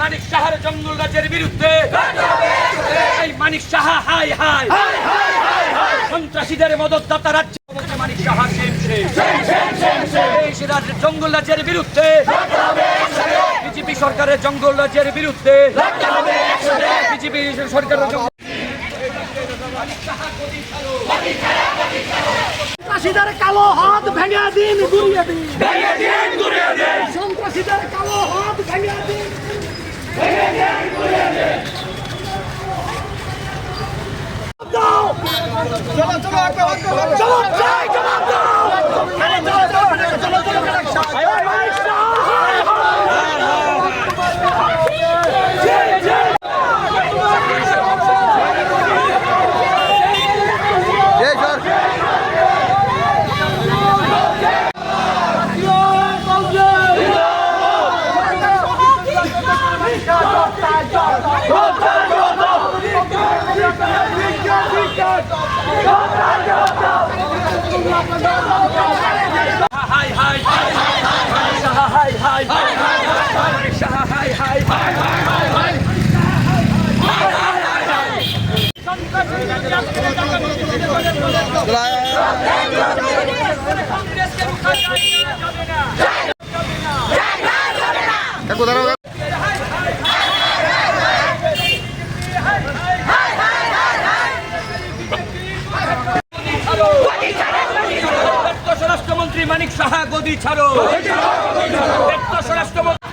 মানিক সাহার জঙ্গল রাজের বিরুদ্ধে এই মানিক সাহা হাই হাই সন্ত্রাসীদের মদতদাতা রাজ্য মানিক সাহা জঙ্গল রাজের বিরুদ্ধে বিজেপি সরকারের জঙ্গল রাজের বিরুদ্ধে বিজেপি সরকারের সন্ত্রাসীদের কালো হাত ভেঙে দিন, গুড়িয়ে দিন, সন্ত্রাসীদের কালো হাত ভেঙে দিন, high high Saha high high Saha high high স্বরাষ্ট্রমন্ত্রী মানিক সাহা গদি ছাড়ো, স্বরাষ্ট্রমন্ত্রী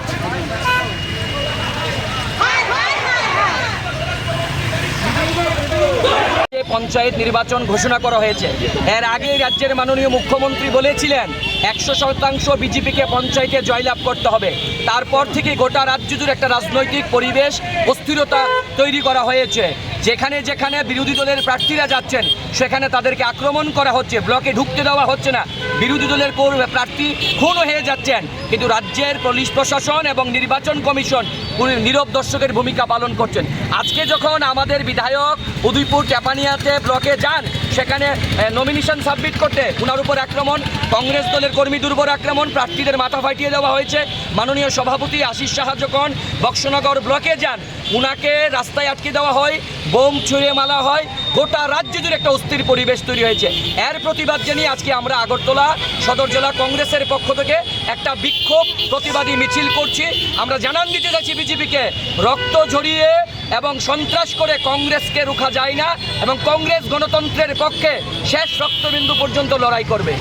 পঞ্চায়েত নির্বাচন ঘোষণা করা হয়েছে। এর আগে রাজ্যের মাননীয় মুখ্যমন্ত্রী বলেছিলেন 100% বিজেপিকে পঞ্চায়েতে জয়লাভ করতে হবে। তারপর থেকে গোটা রাজ্য জুড়ে একটা রাজনৈতিক পরিবেশ অস্থিরতা তৈরি করা হয়েছে। যেখানে যেখানে বিরোধী দলের প্রার্থীরা যাচ্ছেন সেখানে তাদেরকে আক্রমণ করা হচ্ছে, ব্লকে ঢুকতে দেওয়া হচ্ছে না, বিরোধী দলের প্রার্থী খুন হয়ে যাচ্ছেন। কিন্তু রাজ্যের পুলিশ প্রশাসন এবং নির্বাচন কমিশন নীরব দর্শকের ভূমিকা পালন করছেন। আজকে যখন আমাদের বিধায়ক উদয়পুর টেপানিয়াতে ব্লকে যান, সেখানে নমিনেশন সাবমিট করতে ওনার উপর আক্রমণ, কংগ্রেস দলের কর্মী দুর্বর আক্রমণ, প্রার্থীদের মাথা ফাটিয়ে দেওয়া হয়েছে। মাননীয় সভাপতি আশিস সাহা যখন বক্সনগর ব্লকে যান, উনাকে রাস্তায় আটকে দেওয়া হয়, বোম ছুঁড়ে মারা হয়। গোটা রাজ্য জুড়ে একটা অস্থির পরিবেশ তৈরি হয়েছে। এর প্রতিবাদ জানিয়ে আজকে আমরা আগরতলা সদর জেলা কংগ্রেসের পক্ষ থেকে একটা বিক্ষোভ প্রতিবাদী মিছিল করছি। আমরা জানান দিতে যাচ্ছি বিজেপিকে, রক্ত ঝরিয়ে এবং সন্ত্রাস করে কংগ্রেসকে রোখা যায় না এবং কংগ্রেস গণতন্ত্রের পক্ষে শেষ রক্তবিন্দু পর্যন্ত লড়াই করবে।